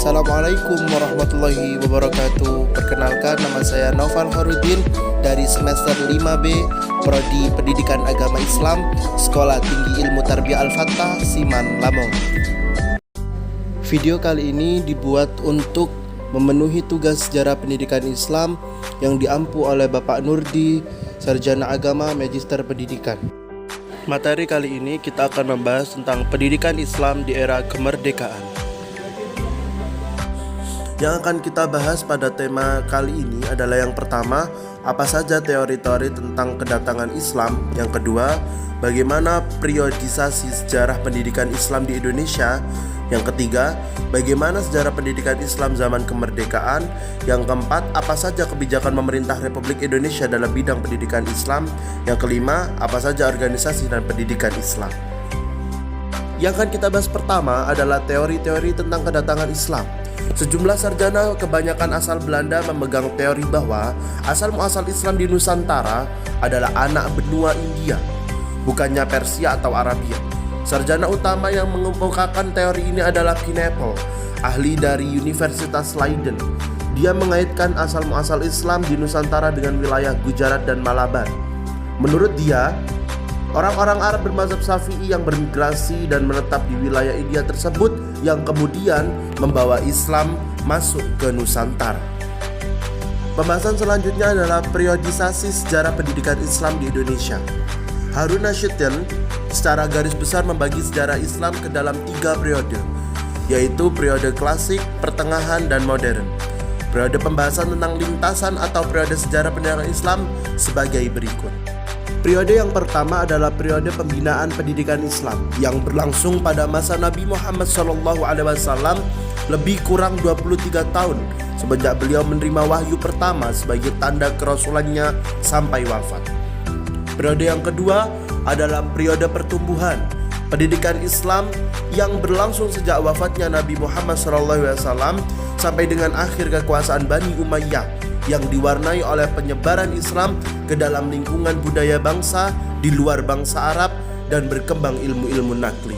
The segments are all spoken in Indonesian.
Assalamualaikum warahmatullahi wabarakatuh. Perkenalkan, nama saya Naufal Harudin dari semester 5B Prodi Pendidikan Agama Islam, Sekolah Tinggi Ilmu Tarbiyah Al-Fattah, Siman, Lamong. Video kali ini dibuat untuk memenuhi tugas sejarah pendidikan Islam yang diampu oleh Bapak Nurdi, Sarjana Agama Magister Pendidikan. Materi kali ini kita akan membahas tentang pendidikan Islam di era kemerdekaan. Yang akan kita bahas pada tema kali ini adalah yang pertama, apa saja teori-teori tentang kedatangan Islam. Yang kedua, bagaimana periodisasi sejarah pendidikan Islam di Indonesia. Yang ketiga, bagaimana sejarah pendidikan Islam zaman kemerdekaan. Yang keempat, apa saja kebijakan pemerintah Republik Indonesia dalam bidang pendidikan Islam. Yang kelima, apa saja organisasi dan pendidikan Islam. Yang akan kita bahas pertama adalah teori-teori tentang kedatangan Islam. Sejumlah sarjana kebanyakan asal Belanda memegang teori bahwa asal-muasal Islam di Nusantara adalah anak benua India, bukannya Persia atau Arabia. Sarjana utama yang mengemukakan teori ini adalah Pineapple, ahli dari Universitas Leiden. Dia mengaitkan asal-muasal Islam di Nusantara dengan wilayah Gujarat dan Malabar. Menurut dia, orang-orang Arab bermazhab Syafi'i yang bermigrasi dan menetap di wilayah India tersebut yang kemudian membawa Islam masuk ke Nusantara. Pembahasan selanjutnya adalah periodisasi sejarah pendidikan Islam di Indonesia. Harun Nashidin secara garis besar membagi sejarah Islam ke dalam 3 periode, yaitu periode klasik, pertengahan, dan modern. Periode pembahasan tentang lintasan atau periode sejarah pendidikan Islam sebagai berikut. Periode yang pertama adalah periode pembinaan pendidikan Islam yang berlangsung pada masa Nabi Muhammad SAW lebih kurang 23 tahun semenjak beliau menerima wahyu pertama sebagai tanda kerasulannya sampai wafat. Periode yang kedua adalah periode pertumbuhan pendidikan Islam yang berlangsung sejak wafatnya Nabi Muhammad SAW sampai dengan akhir kekuasaan Bani Umayyah yang diwarnai oleh penyebaran Islam ke dalam lingkungan budaya bangsa di luar bangsa Arab dan berkembang ilmu-ilmu nakli.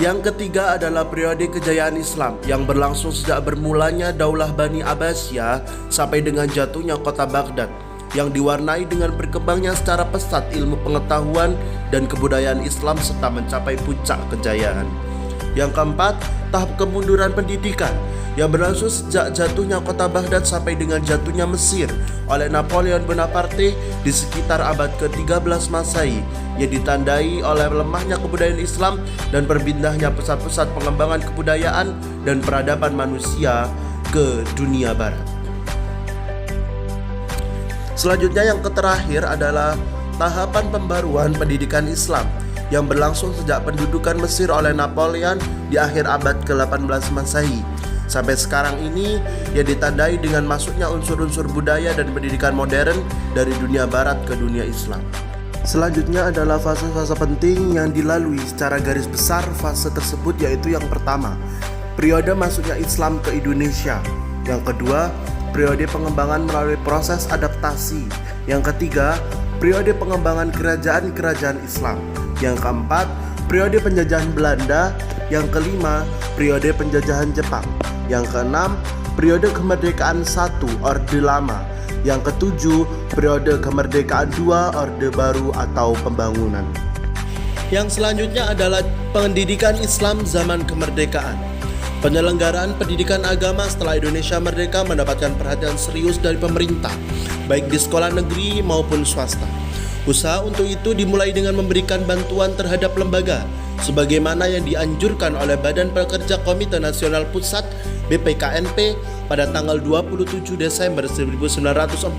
Yang ketiga adalah periode kejayaan Islam yang berlangsung sejak bermulanya Daulah Bani Abbasiyah sampai dengan jatuhnya kota Baghdad, yang diwarnai dengan berkembangnya secara pesat ilmu pengetahuan dan kebudayaan Islam serta mencapai puncak kejayaan. Yang keempat, tahap kemunduran pendidikan yang berlangsung sejak jatuhnya kota Baghdad sampai dengan jatuhnya Mesir oleh Napoleon Bonaparte di sekitar abad ke-13 Masehi, yang ditandai oleh lemahnya kebudayaan Islam dan berpindahnya pusat-pusat pengembangan kebudayaan dan peradaban manusia ke dunia barat. Selanjutnya yang terakhir adalah tahapan pembaruan pendidikan Islam yang berlangsung sejak pendudukan Mesir oleh Napoleon di akhir abad ke-18 Masehi sampai sekarang ini, yang ditandai dengan masuknya unsur-unsur budaya dan pendidikan modern dari dunia barat ke dunia Islam. Selanjutnya adalah fase-fase penting yang dilalui secara garis besar. Fase tersebut yaitu yang pertama, periode masuknya Islam ke Indonesia. Yang kedua, periode pengembangan melalui proses adaptasi. Yang ketiga, periode pengembangan kerajaan-kerajaan Islam. Yang keempat, periode penjajahan Belanda. Yang kelima, periode penjajahan Jepang. Yang keenam, periode kemerdekaan 1 Orde Lama. Yang ketujuh, periode kemerdekaan 2 Orde Baru atau pembangunan. Yang selanjutnya adalah pendidikan Islam zaman kemerdekaan. Penyelenggaraan pendidikan agama setelah Indonesia merdeka mendapatkan perhatian serius dari pemerintah, baik di sekolah negeri maupun swasta. Usaha untuk itu dimulai dengan memberikan bantuan terhadap lembaga, sebagaimana yang dianjurkan oleh Badan Pekerja Komite Nasional Pusat BPKNP pada tanggal 27 Desember 1945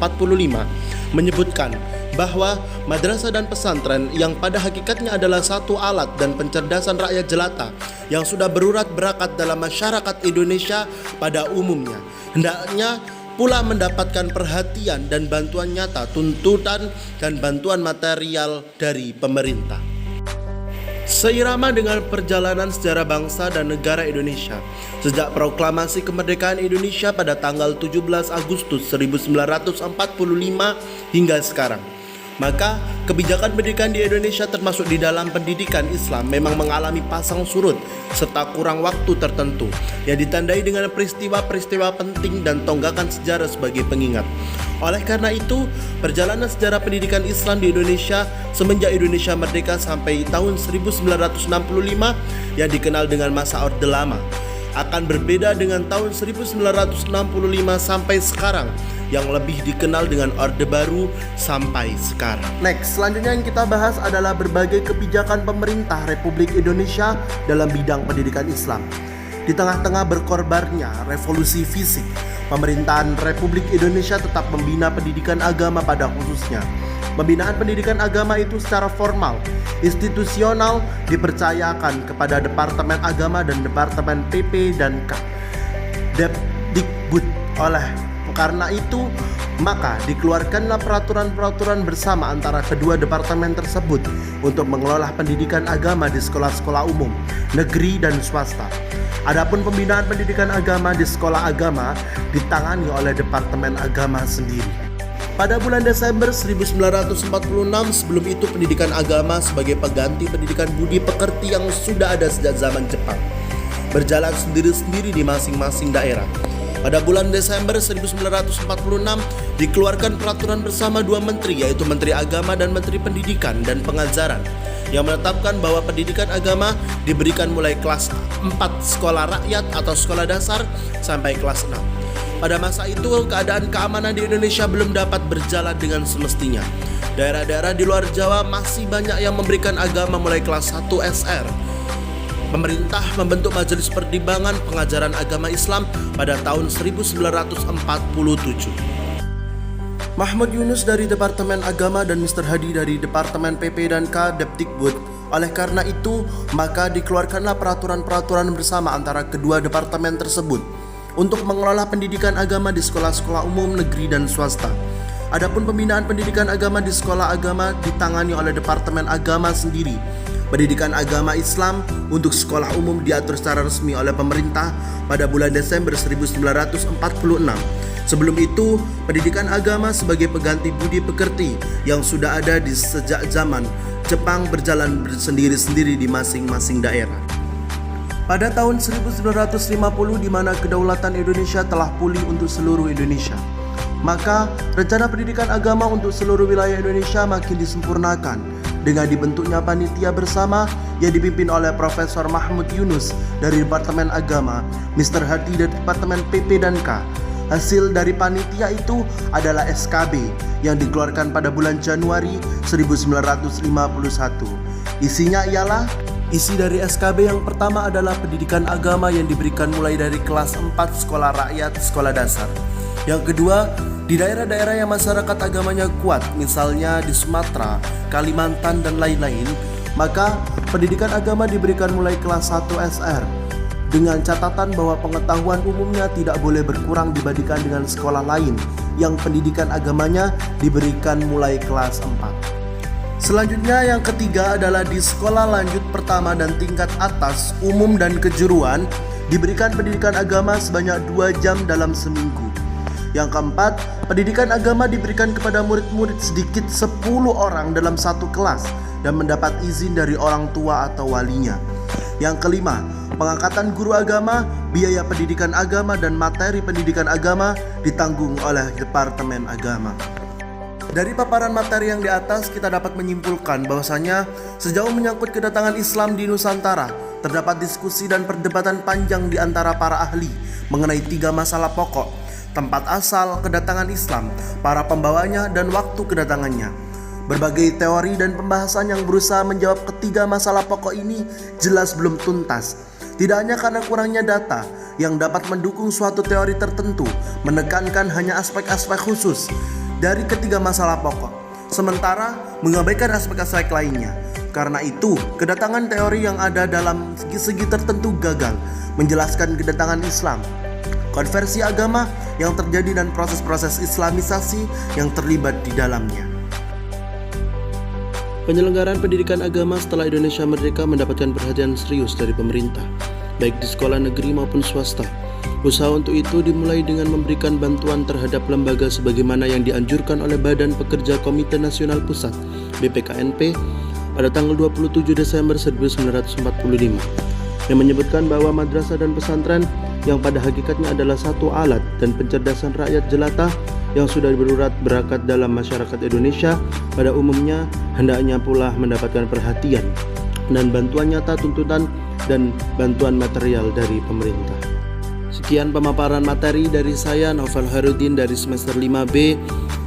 menyebutkan bahwa madrasah dan pesantren yang pada hakikatnya adalah satu alat dan pencerdasan rakyat jelata yang sudah berurat berakat dalam masyarakat Indonesia pada umumnya hendaknya pula mendapatkan perhatian dan bantuan nyata, tuntutan dan bantuan material dari pemerintah. Seirama dengan perjalanan sejarah bangsa dan negara Indonesia sejak proklamasi kemerdekaan Indonesia pada tanggal 17 Agustus 1945 hingga sekarang, Maka kebijakan pendidikan di Indonesia termasuk di dalam pendidikan Islam memang mengalami pasang surut serta kurang waktu tertentu yang ditandai dengan peristiwa-peristiwa penting dan tonggakan sejarah sebagai pengingat. Oleh karena itu, perjalanan sejarah pendidikan Islam di Indonesia semenjak Indonesia merdeka sampai tahun 1965 yang dikenal dengan masa Orde Lama akan berbeda dengan tahun 1965 sampai sekarang yang lebih dikenal dengan Orde Baru sampai sekarang. Next, selanjutnya yang kita bahas adalah berbagai kebijakan pemerintah Republik Indonesia dalam bidang pendidikan Islam. Di tengah-tengah berkorbarnya revolusi fisik, pemerintahan Republik Indonesia tetap membina pendidikan agama pada khususnya. Pembinaan pendidikan agama itu secara formal, institusional dipercayakan kepada Departemen Agama dan Departemen PP dan K. Depdikbud. Oleh karena itu, maka dikeluarkanlah peraturan-peraturan bersama antara kedua departemen tersebut untuk mengelola pendidikan agama di sekolah-sekolah umum, negeri dan swasta. Adapun pembinaan pendidikan agama di sekolah agama ditangani oleh Departemen Agama sendiri. Pada bulan Desember 1946, sebelum itu pendidikan agama sebagai pengganti pendidikan budi pekerti yang sudah ada sejak zaman Jepang berjalan sendiri-sendiri di masing-masing daerah. Pada bulan Desember 1946 dikeluarkan peraturan bersama dua menteri, yaitu Menteri Agama dan Menteri Pendidikan dan Pengajaran, yang menetapkan bahwa pendidikan agama diberikan mulai kelas 4 sekolah rakyat atau sekolah dasar sampai kelas 6. Pada masa itu keadaan keamanan di Indonesia belum dapat berjalan dengan semestinya. Daerah-daerah di luar Jawa masih banyak yang memberikan agama mulai kelas 1 SR. Pemerintah membentuk Majelis Pertimbangan Pengajaran Agama Islam pada tahun 1947. Mahmud Yunus dari Departemen Agama dan Mr. Hadi dari Departemen PP dan K Depdikbud. Oleh karena itu, maka dikeluarkanlah peraturan-peraturan bersama antara kedua departemen tersebut untuk mengelola pendidikan agama di sekolah-sekolah umum, negeri dan swasta. Adapun pembinaan pendidikan agama di sekolah agama ditangani oleh Departemen Agama sendiri. Pendidikan agama Islam untuk sekolah umum diatur secara resmi oleh pemerintah pada bulan Desember 1946. Sebelum itu, pendidikan agama sebagai pengganti budi pekerti yang sudah ada di sejak zaman Jepang berjalan sendiri-sendiri di masing-masing daerah. Pada tahun 1950 di mana kedaulatan Indonesia telah pulih untuk seluruh Indonesia, maka rencana pendidikan agama untuk seluruh wilayah Indonesia makin disempurnakan dengan dibentuknya panitia bersama yang dipimpin oleh Profesor Mahmud Yunus dari Departemen Agama, Mr. Hadi dari Departemen PP dan K. Hasil dari panitia itu adalah SKB yang dikeluarkan pada bulan Januari 1951. Isinya ialah isi dari SKB yang pertama adalah pendidikan agama yang diberikan mulai dari kelas 4 sekolah rakyat, sekolah dasar. Yang kedua, di daerah-daerah yang masyarakat agamanya kuat, misalnya di Sumatera, Kalimantan dan lain-lain, maka pendidikan agama diberikan mulai kelas 1 SR dengan catatan bahwa pengetahuan umumnya tidak boleh berkurang dibandingkan dengan sekolah lain yang pendidikan agamanya diberikan mulai kelas 4. Selanjutnya yang ketiga adalah di sekolah lanjut pertama dan tingkat atas, umum dan kejuruan diberikan pendidikan agama sebanyak 2 jam dalam seminggu. Yang keempat, pendidikan agama diberikan kepada murid-murid sedikit 10 orang dalam satu kelas dan mendapat izin dari orang tua atau walinya. Yang kelima, pengangkatan guru agama, biaya pendidikan agama dan materi pendidikan agama ditanggung oleh Departemen Agama. Dari paparan materi yang di atas kita dapat menyimpulkan bahwasanya sejauh menyangkut kedatangan Islam di Nusantara, terdapat diskusi dan perdebatan panjang di antara para ahli mengenai 3 masalah pokok: tempat asal kedatangan Islam, para pembawanya, dan waktu kedatangannya. Berbagai teori dan pembahasan yang berusaha menjawab ketiga masalah pokok ini jelas belum tuntas. Tidak hanya karena kurangnya data yang dapat mendukung suatu teori tertentu, menekankan hanya aspek-aspek khusus dari ketiga masalah pokok, sementara mengabaikan aspek-aspek lainnya. Karena itu, kedatangan teori yang ada dalam segi-segi tertentu gagal menjelaskan kedatangan Islam, konversi agama yang terjadi dan proses-proses islamisasi yang terlibat di dalamnya. Penyelenggaraan pendidikan agama setelah Indonesia merdeka mendapatkan perhatian serius dari pemerintah, baik di sekolah negeri maupun swasta. Usaha untuk itu dimulai dengan memberikan bantuan terhadap lembaga sebagaimana yang dianjurkan oleh Badan Pekerja Komite Nasional Pusat (BPKNP) pada tanggal 27 Desember 1945 yang menyebutkan bahwa madrasah dan pesantren yang pada hakikatnya adalah satu alat dan pencerdasan rakyat jelata yang sudah berurat berakat dalam masyarakat Indonesia pada umumnya hendaknya pula mendapatkan perhatian dan bantuan nyata, tuntutan dan bantuan material dari pemerintah. Sekian pemaparan materi dari saya, Naufal Harudin, dari semester 5B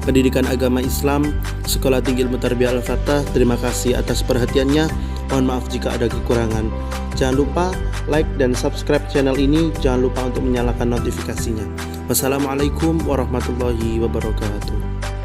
Pendidikan Agama Islam Sekolah Tinggi Ilmu Tarbiyah Al-Fatah. Terima kasih atas perhatiannya. Mohon maaf jika ada kekurangan. Jangan lupa like dan subscribe channel ini. Jangan lupa untuk menyalakan notifikasinya. Wassalamualaikum warahmatullahi wabarakatuh.